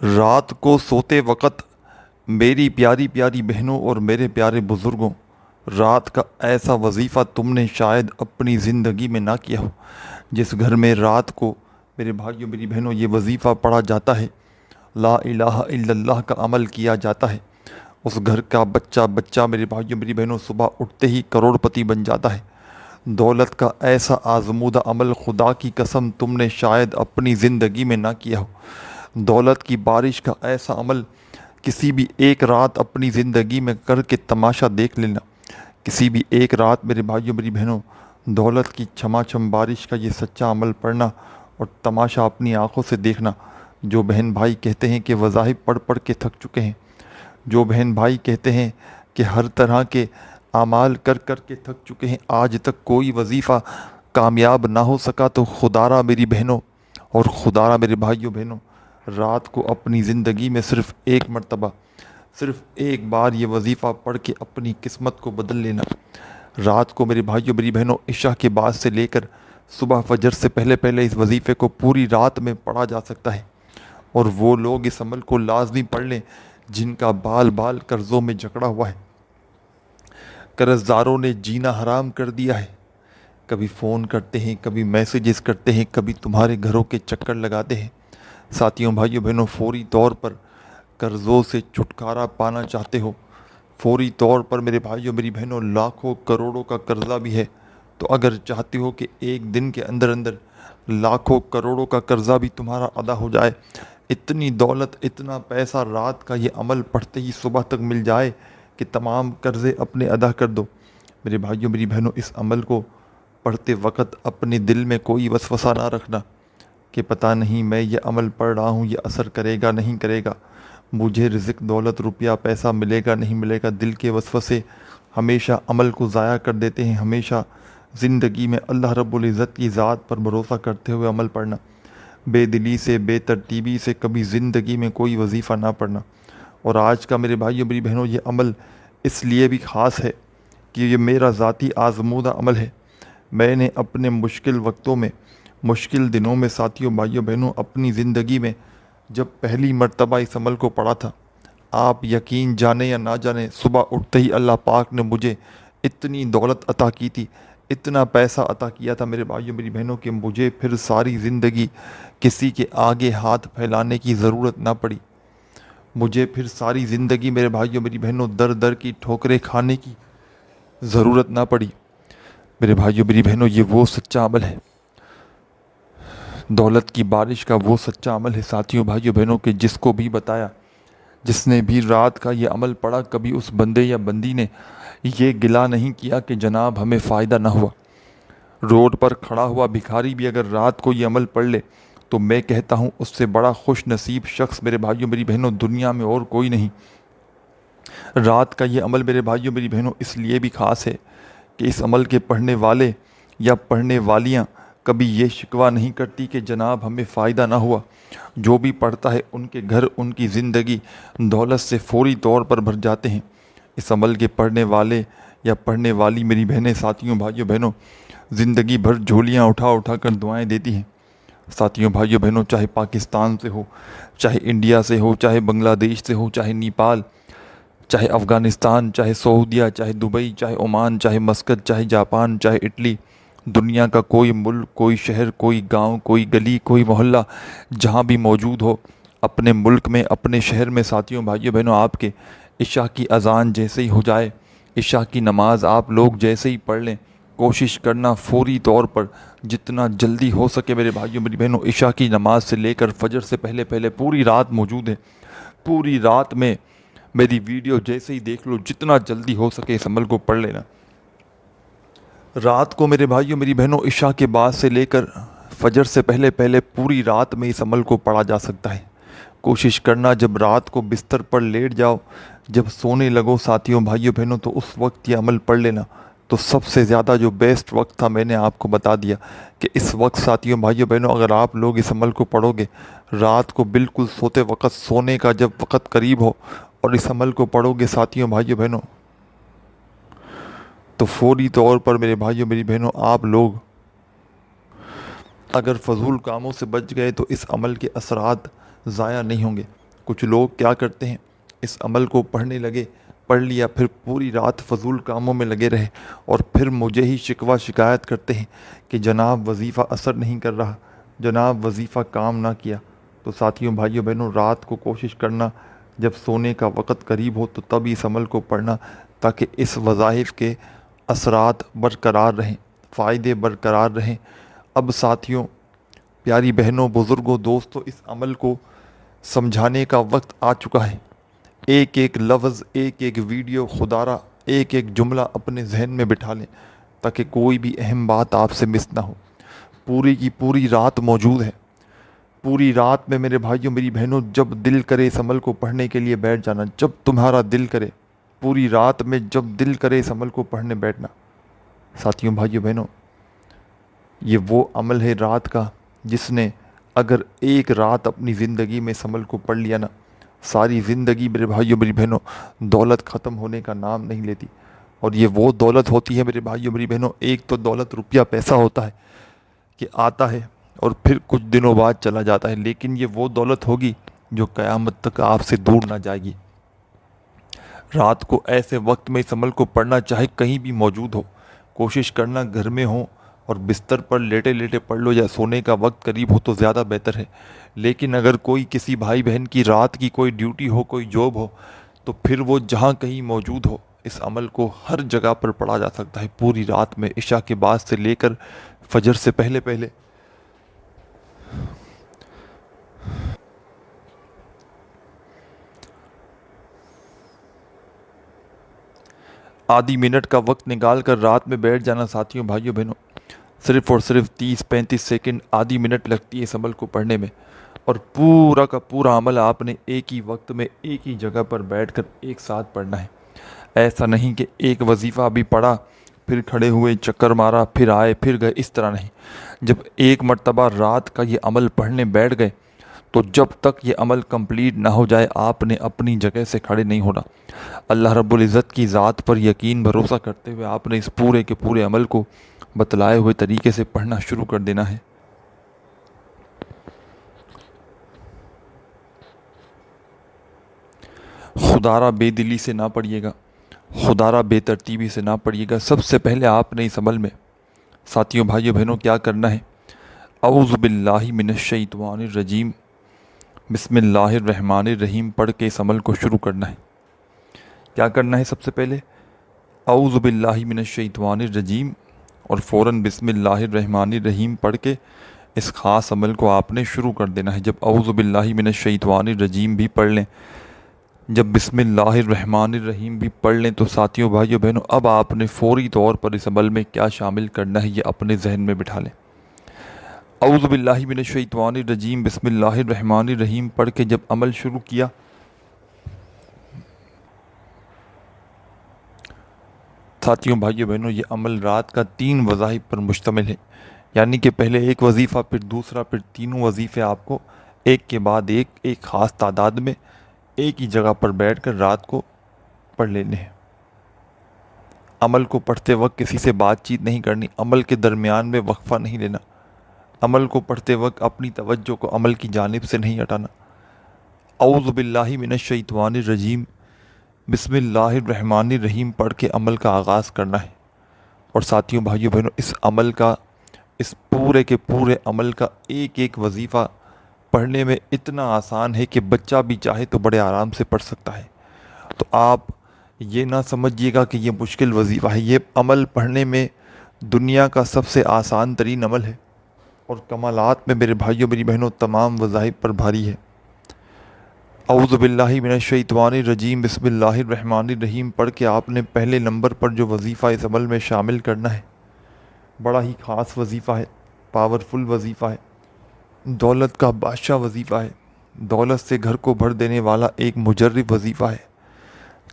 رات کو سوتے وقت میری پیاری پیاری بہنوں اور میرے پیارے بزرگوں، رات کا ایسا وظیفہ تم نے شاید اپنی زندگی میں نہ کیا ہو۔ جس گھر میں رات کو میرے بھائیوں میری بہنوں یہ وظیفہ پڑھا جاتا ہے، لا الہ الا اللہ کا عمل کیا جاتا ہے، اس گھر کا بچہ بچہ میرے بھائیوں میری بہنوں صبح اٹھتے ہی کروڑ پتی بن جاتا ہے۔ دولت کا ایسا آزمودہ عمل خدا کی قسم تم نے شاید اپنی زندگی میں نہ کیا ہو۔ دولت کی بارش کا ایسا عمل کسی بھی ایک رات اپنی زندگی میں کر کے تماشا دیکھ لینا۔ کسی بھی ایک رات میرے بھائیوں میری بہنوں دولت کی چھما چھم بارش کا یہ سچا عمل پڑھنا اور تماشا اپنی آنکھوں سے دیکھنا۔ جو بہن بھائی کہتے ہیں کہ وظائف پڑھ پڑھ کے تھک چکے ہیں، جو بہن بھائی کہتے ہیں کہ ہر طرح کے اعمال کر کر کے تھک چکے ہیں، آج تک کوئی وظیفہ کامیاب نہ ہو سکا، تو خدارا میری بہنوں اور خدارا میرے بھائیوں بہنوں، رات کو اپنی زندگی میں صرف ایک مرتبہ، صرف ایک بار یہ وظیفہ پڑھ کے اپنی قسمت کو بدل لینا۔ رات کو میرے بھائیوں میری بہنوں عشاء کے بعد سے لے کر صبح فجر سے پہلے پہلے اس وظیفے کو پوری رات میں پڑھا جا سکتا ہے، اور وہ لوگ اس عمل کو لازمی پڑھ لیں جن کا بال بال قرضوں میں جکڑا ہوا ہے۔ قرض داروں نے جینا حرام کر دیا ہے۔ کبھی فون کرتے ہیں، کبھی میسیجز کرتے ہیں، کبھی تمہارے گھروں کے چکر لگاتے ہیں۔ ساتھیوں بھائیوں بہنوں، فوری طور پر قرضوں سے چھٹکارا پانا چاہتے ہو، فوری طور پر میرے بھائیوں میری بہنوں لاکھوں کروڑوں کا قرضہ بھی ہے، تو اگر چاہتے ہو کہ ایک دن کے اندر اندر لاکھوں کروڑوں کا قرضہ بھی تمہارا ادا ہو جائے، اتنی دولت اتنا پیسہ رات کا یہ عمل پڑھتے ہی صبح تک مل جائے کہ تمام قرضے اپنے ادا کر دو، میرے بھائیوں میری بہنوں اس عمل کو پڑھتے وقت اپنے دل میں کوئی وسوسہ نہ رکھنا کہ پتہ نہیں میں یہ عمل پڑھ رہا ہوں، یہ اثر کرے گا نہیں کرے گا، مجھے رزق دولت روپیہ پیسہ ملے گا نہیں ملے گا۔ دل کے وسوسے ہمیشہ عمل کو ضائع کر دیتے ہیں۔ ہمیشہ زندگی میں اللہ رب العزت کی ذات پر بھروسہ کرتے ہوئے عمل پڑھنا، بے دلی سے بے ترتیبی سے کبھی زندگی میں کوئی وظیفہ نہ پڑھنا۔ اور آج کا میرے بھائیوں میری بہنوں یہ عمل اس لیے بھی خاص ہے کہ یہ میرا ذاتی آزمودہ عمل ہے۔ میں نے اپنے مشکل وقتوں میں، مشکل دنوں میں ساتھیوں بھائیوں بہنوں اپنی زندگی میں جب پہلی مرتبہ اس عمل کو پڑھا تھا، آپ یقین جانیں یا نہ جانیں، صبح اٹھتے ہی اللہ پاک نے مجھے اتنی دولت عطا کی تھی، اتنا پیسہ عطا کیا تھا میرے بھائیوں میری بہنوں کہ مجھے پھر ساری زندگی کسی کے آگے ہاتھ پھیلانے کی ضرورت نہ پڑی۔ مجھے پھر ساری زندگی میرے بھائیوں میری بہنوں در در کی ٹھوکریں کھانے کی ضرورت نہ پڑی۔ میرے بھائیوں میری بہنوں یہ وہ سچا عمل ہے، دولت کی بارش کا وہ سچا عمل ہے ساتھیوں بھائیوں بہنوں کہ جس کو بھی بتایا، جس نے بھی رات کا یہ عمل پڑھا، کبھی اس بندے یا بندی نے یہ گلہ نہیں کیا کہ جناب ہمیں فائدہ نہ ہوا۔ روڈ پر کھڑا ہوا بھکاری بھی اگر رات کو یہ عمل پڑھ لے تو میں کہتا ہوں اس سے بڑا خوش نصیب شخص میرے بھائیوں میری بہنوں دنیا میں اور کوئی نہیں۔ رات کا یہ عمل میرے بھائیوں میری بہنوں اس لیے بھی خاص ہے کہ اس عمل کے پڑھنے والے یا پڑھنے والیاں کبھی یہ شکوہ نہیں کرتی کہ جناب ہمیں فائدہ نہ ہوا۔ جو بھی پڑھتا ہے ان کے گھر، ان کی زندگی دولت سے فوری طور پر بھر جاتے ہیں۔ اس عمل کے پڑھنے والے یا پڑھنے والی میری بہنیں ساتھیوں بھائیوں بہنوں زندگی بھر جھولیاں اٹھا اٹھا کر دعائیں دیتی ہیں۔ ساتھیوں بھائیوں بہنوں چاہے پاکستان سے ہو، چاہے انڈیا سے ہو، چاہے بنگلہ دیش سے ہو، چاہے نیپال، چاہے افغانستان، چاہے سعودیہ، چاہے دبئی، چاہے عمان، چاہے مسقط، چاہے جاپان، چاہے اٹلی، دنیا کا کوئی ملک، کوئی شہر، کوئی گاؤں، کوئی گلی، کوئی محلہ جہاں بھی موجود ہو، اپنے ملک میں، اپنے شہر میں ساتھیوں بھائیوں بہنوں آپ کے عشاء کی اذان جیسے ہی ہو جائے، عشاء کی نماز آپ لوگ جیسے ہی پڑھ لیں، کوشش کرنا فوری طور پر جتنا جلدی ہو سکے میرے بھائیوں میری بہنوں عشاء کی نماز سے لے کر فجر سے پہلے پہلے پوری رات موجود ہے۔ پوری رات میں میری ویڈیو جیسے ہی دیکھ لو، جتنا جلدی ہو سکے اس عمل کو پڑھ لینا۔ رات کو میرے بھائیوں میری بہنوں عشاء کے بعد سے لے کر فجر سے پہلے پہلے پوری رات میں اس عمل کو پڑھا جا سکتا ہے۔ کوشش کرنا جب رات کو بستر پر لیٹ جاؤ، جب سونے لگو ساتھیوں بھائیوں بہنوں، تو اس وقت یہ عمل پڑھ لینا۔ تو سب سے زیادہ جو بیسٹ وقت تھا میں نے آپ کو بتا دیا کہ اس وقت ساتھیوں بھائیوں بہنوں اگر آپ لوگ اس عمل کو پڑھو گے، رات کو بالکل سوتے وقت، سونے کا جب وقت قریب ہو اور اس عمل کو پڑھو گے ساتھیوں بھائیوں بہنوں، تو فوری طور پر میرے بھائیوں میری بہنوں آپ لوگ اگر فضول کاموں سے بچ گئے تو اس عمل کے اثرات ضائع نہیں ہوں گے۔ کچھ لوگ کیا کرتے ہیں، اس عمل کو پڑھنے لگے، پڑھ لیا، پھر پوری رات فضول کاموں میں لگے رہے اور پھر مجھے ہی شکوہ شکایت کرتے ہیں کہ جناب وظیفہ اثر نہیں کر رہا، جناب وظیفہ کام نہ کیا۔ تو ساتھیوں، بھائیوں، بہنوں، رات کو کوشش کرنا جب سونے کا وقت قریب ہو تو تب اس عمل کو پڑھنا، تاکہ اس وظائف کے اثرات برقرار رہیں، فائدے برقرار رہیں۔ اب ساتھیوں، پیاری بہنوں، بزرگوں، دوستوں، اس عمل کو سمجھانے کا وقت آ چکا ہے۔ ایک ایک لفظ، ایک ایک ویڈیو، خدارہ ایک ایک جملہ اپنے ذہن میں بٹھا لیں تاکہ کوئی بھی اہم بات آپ سے مس نہ ہو۔ پوری کی پوری رات موجود ہے۔ پوری رات میں میرے بھائیوں، میری بہنوں، جب دل کرے اس عمل کو پڑھنے کے لیے بیٹھ جانا، جب تمہارا دل کرے، پوری رات میں جب دل کرے اس عمل کو پڑھنے بیٹھنا۔ ساتھیوں، بھائیوں، بہنوں، یہ وہ عمل ہے رات کا جس نے اگر ایک رات اپنی زندگی میں اس عمل کو پڑھ لیا نا، ساری زندگی میرے بھائیوں، میری بہنوں، دولت ختم ہونے کا نام نہیں لیتی۔ اور یہ وہ دولت ہوتی ہے میرے بھائیوں، میری بہنوں، ایک تو دولت روپیہ پیسہ ہوتا ہے کہ آتا ہے اور پھر کچھ دنوں بعد چلا جاتا ہے، لیکن یہ وہ دولت ہوگی جو قیامت تک آپ سے دور نہ جائے گی۔ رات کو ایسے وقت میں اس عمل کو پڑھنا، چاہے کہیں بھی موجود ہو، کوشش کرنا گھر میں ہو اور بستر پر لیٹے لیٹے پڑھ لو، یا سونے کا وقت قریب ہو تو زیادہ بہتر ہے۔ لیکن اگر کوئی کسی بھائی بہن کی رات کی کوئی ڈیوٹی ہو، کوئی جاب ہو، تو پھر وہ جہاں کہیں موجود ہو، اس عمل کو ہر جگہ پر پڑھا جا سکتا ہے، پوری رات میں، عشاء کے بعد سے لے کر فجر سے پہلے پہلے۔ آدھی منٹ کا وقت نکال کر رات میں بیٹھ جانا ساتھیوں، بھائیوں، بہنوں، صرف اور صرف 30-35 سیکنڈ، آدھی منٹ لگتی ہے اس عمل کو پڑھنے میں، اور پورا کا پورا عمل آپ نے ایک ہی وقت میں ایک ہی جگہ پر بیٹھ کر ایک ساتھ پڑھنا ہے۔ ایسا نہیں کہ ایک وظیفہ ابھی پڑھا، پھر کھڑے ہوئے، چکر مارا، پھر آئے، پھر گئے، اس طرح نہیں۔ جب ایک مرتبہ رات کا یہ عمل پڑھنے بیٹھ گئے تو جب تک یہ عمل کمپلیٹ نہ ہو جائے آپ نے اپنی جگہ سے کھڑے نہیں ہونا۔ اللہ رب العزت کی ذات پر یقین بھروسہ کرتے ہوئے آپ نے اس پورے کے پورے عمل کو بتلائے ہوئے طریقے سے پڑھنا شروع کر دینا ہے۔ خدارہ بے دلی سے نہ پڑھیے گا، خدارہ بے ترتیبی سے نہ پڑھیے گا۔ سب سے پہلے آپ نے اس عمل میں ساتھیوں، بھائیوں، بہنوں، کیا کرنا ہے؟ اعوذ باللہ من الشیطان الرجیم، بسم اللہ الرحمن الرحیم پڑھ کے اس عمل کو شروع کرنا ہے۔ کیا کرنا ہے؟ سب سے پہلے اعوذ باللہ من الشیطان الرجیم اور فوراً بسم اللہ الرحمن الرحیم پڑھ کے اس خاص عمل کو آپ نے شروع کر دینا ہے۔ جب اعوذ باللہ من الشیطان الرجیم بھی پڑھ لیں، جب بسم اللہ الرحمن الرحیم بھی پڑھ لیں، تو ساتھیوں، بھائیوں، بہنوں، اب آپ نے فوری طور پر اس عمل میں کیا شامل کرنا ہے یہ اپنے ذہن میں بٹھا لیں۔ اعوذ باللہ من الشیطان الرجیم بسم اللہ الرحمن الرحیم پڑھ کے جب عمل شروع کیا، ساتھیوں، بھائیوں، بہنوں، یہ عمل رات کا 3 وظائف پر مشتمل ہے، یعنی کہ پہلے ایک وظیفہ، پھر دوسرا، پھر تینوں وظیفے آپ کو ایک کے بعد ایک ایک خاص تعداد میں ایک ہی جگہ پر بیٹھ کر رات کو پڑھ لینے ہیں۔ عمل کو پڑھتے وقت کسی سے بات چیت نہیں کرنی، عمل کے درمیان میں وقفہ نہیں لینا، عمل کو پڑھتے وقت اپنی توجہ کو عمل کی جانب سے نہیں ہٹانا۔ اعوذ باللہ من الشیطان الرجیم بسم اللہ الرحمن الرحیم پڑھ کے عمل کا آغاز کرنا ہے۔ اور ساتھیوں، بھائیوں، بہنوں، اس عمل کا، اس پورے کے پورے عمل کا ایک ایک وظیفہ پڑھنے میں اتنا آسان ہے کہ بچہ بھی چاہے تو بڑے آرام سے پڑھ سکتا ہے۔ تو آپ یہ نہ سمجھیے گا کہ یہ مشکل وظیفہ ہے، یہ عمل پڑھنے میں دنیا کا سب سے آسان ترین عمل ہے، اور کمالات میں میرے بھائیوں، میری بہنوں، تمام وظائف پر بھاری ہے۔ اعوذ باللہ من الشیطان الرجیم بسم اللہ الرحمن الرحیم پڑھ کے آپ نے پہلے نمبر پر جو وظیفہ اس عمل میں شامل کرنا ہے، بڑا ہی خاص وظیفہ ہے، پاورفل وظیفہ ہے، دولت کا بادشاہ وظیفہ ہے، دولت سے گھر کو بھر دینے والا ایک مجرب وظیفہ ہے۔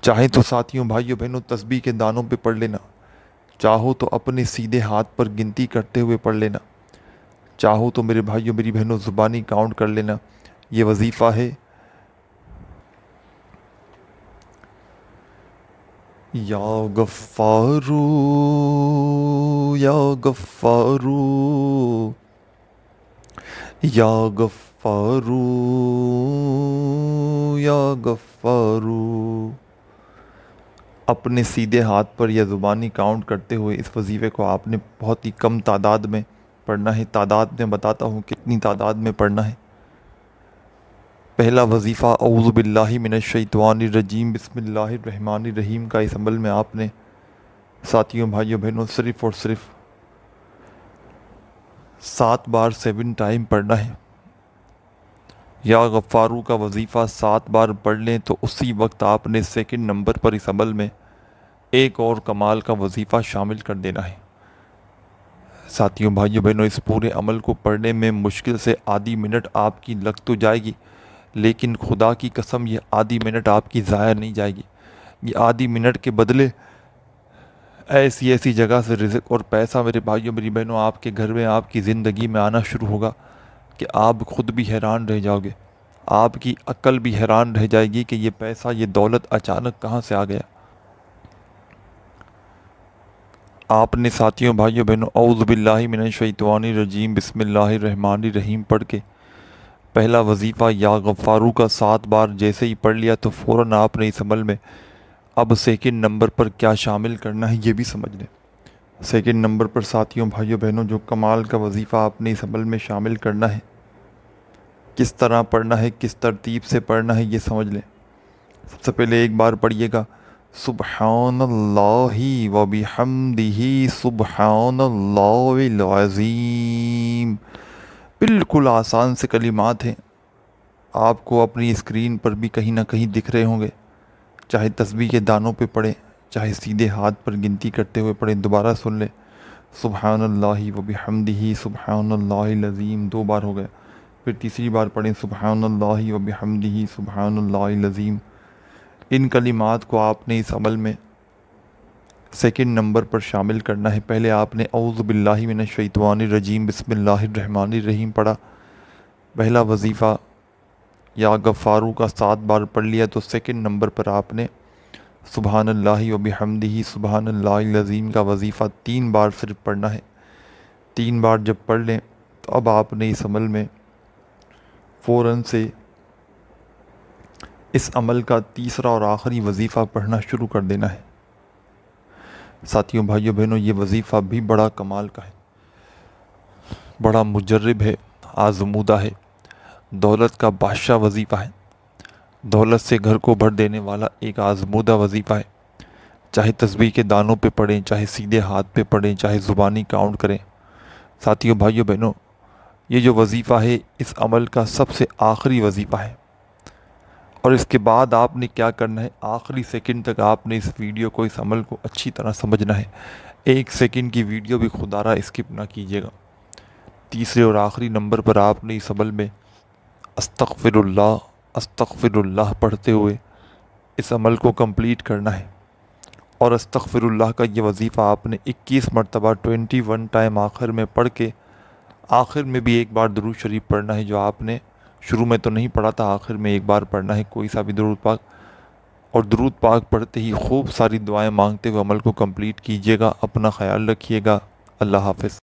چاہے تو ساتھیوں، بھائیوں، بہنوں، تسبیح کے دانوں پہ پڑھ لینا، چاہو تو اپنے سیدھے ہاتھ پر گنتی کرتے ہوئے پڑھ لینا، چاہو تو میرے بھائیوں، میری بہنوں، زبانی کاؤنٹ کر لینا۔ یہ وظیفہ ہے یا غفارو یا غفارو یا غفارو یا غفارو۔ اپنے سیدھے ہاتھ پر یا زبانی کاؤنٹ کرتے ہوئے اس وظیفے کو آپ نے بہت ہی کم تعداد میں پڑھنا ہے۔ تعداد میں بتاتا ہوں کتنی تعداد میں پڑھنا ہے۔ پہلا وظیفہ اعوذ باللہ من الشیطان الرجیم بسم اللہ الرحمن الرحیم کا اس عمل میں آپ نے ساتھیوں بھائیوں بہنوں صرف اور صرف 7 بار 7 ٹائم پڑھنا ہے۔ یا غفارو کا وظیفہ 7 بار پڑھ لیں تو اسی وقت آپ نے سیکنڈ نمبر پر اس عمل میں ایک اور کمال کا وظیفہ شامل کر دینا ہے۔ ساتھیوں بھائیوں بہنوں، اس پورے عمل کو پڑھنے میں مشکل سے آدھی منٹ آپ کی لگ تو جائے گی، لیکن خدا کی قسم یہ آدھی منٹ آپ کی ضائع نہیں جائے گی۔ یہ آدھی منٹ کے بدلے ایسی جگہ سے رزق اور پیسہ میرے بھائیوں میری بہنوں آپ کے گھر میں آپ کی زندگی میں آنا شروع ہوگا کہ آپ خود بھی حیران رہ جاؤ گے۔ آپ کی عقل بھی حیران رہ جائے گی کہ یہ پیسہ یہ دولت اچانک کہاں سے آ گیا۔ آپ نے ساتھیوں بھائیوں بہنوں اعوذ باللہ من الشیطان الرجیم بسم اللہ الرحمن الرحیم پڑھ کے پہلا وظیفہ یا غفارو کا 7 بار جیسے ہی پڑھ لیا تو فوراً آپ نے اس عمل میں اب سیکنڈ نمبر پر کیا شامل کرنا ہے یہ بھی سمجھ لیں۔ سیکنڈ نمبر پر ساتھیوں بھائیوں بہنوں جو کمال کا وظیفہ آپ نے اس عمل میں شامل کرنا ہے، کس طرح پڑھنا ہے، کس ترتیب سے پڑھنا ہے یہ سمجھ لیں۔ سب سے پہلے ایک بار پڑھیے گا سبحان اللہ و بحمدہ سبحان اللہ العظیم۔ بالکل آسان سے کلمات ہیں، آپ کو اپنی اسکرین پر بھی کہیں نہ کہیں دکھ رہے ہوں گے، چاہے تسبیح کے دانوں پہ پڑھیں، چاہے سیدھے ہاتھ پر گنتی کرتے ہوئے پڑھیں۔ دوبارہ سن لیں سبحان اللہ و بحمدہ سبحان اللہ العظیم، 2 بار ہو گیا۔ پھر تیسری بار پڑھیں سبحان اللہ و بحمدہ سبحان اللہ العظیم۔ ان کلمات کو آپ نے اس عمل میں سیکنڈ نمبر پر شامل کرنا ہے۔ پہلے آپ نے اعوذ باللہ من الشیطان الرجیم بسم اللہ الرحمن الرحیم پڑھا، پہلا وظیفہ یا غفارو کا 7 بار پڑھ لیا تو سیکنڈ نمبر پر آپ نے سبحان اللہ و بحمدہ سبحان اللہ العظیم کا وظیفہ 3 بار صرف پڑھنا ہے۔ 3 بار جب پڑھ لیں تو اب آپ نے اس عمل میں فوراً سے اس عمل کا تیسرا اور آخری وظیفہ پڑھنا شروع کر دینا ہے۔ ساتھیوں بھائیوں بہنوں یہ وظیفہ بھی بڑا کمال کا ہے، بڑا مجرب ہے، آزمودہ ہے، دولت کا بادشاہ وظیفہ ہے، دولت سے گھر کو بھر دینے والا ایک آزمودہ وظیفہ ہے۔ چاہے تسبیح کے دانوں پہ پڑھیں، چاہے سیدھے ہاتھ پہ پڑھیں، چاہے زبانی کاؤنٹ کریں۔ ساتھیوں بھائیوں بہنوں یہ جو وظیفہ ہے اس عمل کا سب سے آخری وظیفہ ہے، اور اس کے بعد آپ نے کیا کرنا ہے، آخری سیکنڈ تک آپ نے اس ویڈیو کو، اس عمل کو اچھی طرح سمجھنا ہے۔ 1 سیکنڈ کی ویڈیو بھی خدا را اسکپ نہ کیجیے گا۔ تیسرے اور آخری نمبر پر آپ نے اس عمل میں استغفر اللہ پڑھتے ہوئے اس عمل کو کمپلیٹ کرنا ہے، اور استغفر اللہ کا یہ وظیفہ آپ نے 21 مرتبہ 21 ٹائم آخر میں پڑھ کے آخر میں بھی ایک بار درود شریف پڑھنا ہے، جو آپ نے شروع میں تو نہیں پڑھا تھا، آخر میں ایک بار پڑھنا ہے کوئی سا بھی درود پاک، اور درود پاک پڑھتے ہی خوب ساری دعائیں مانگتے ہوئے عمل کو کمپلیٹ کیجیے گا۔ اپنا خیال رکھیے گا۔ اللہ حافظ۔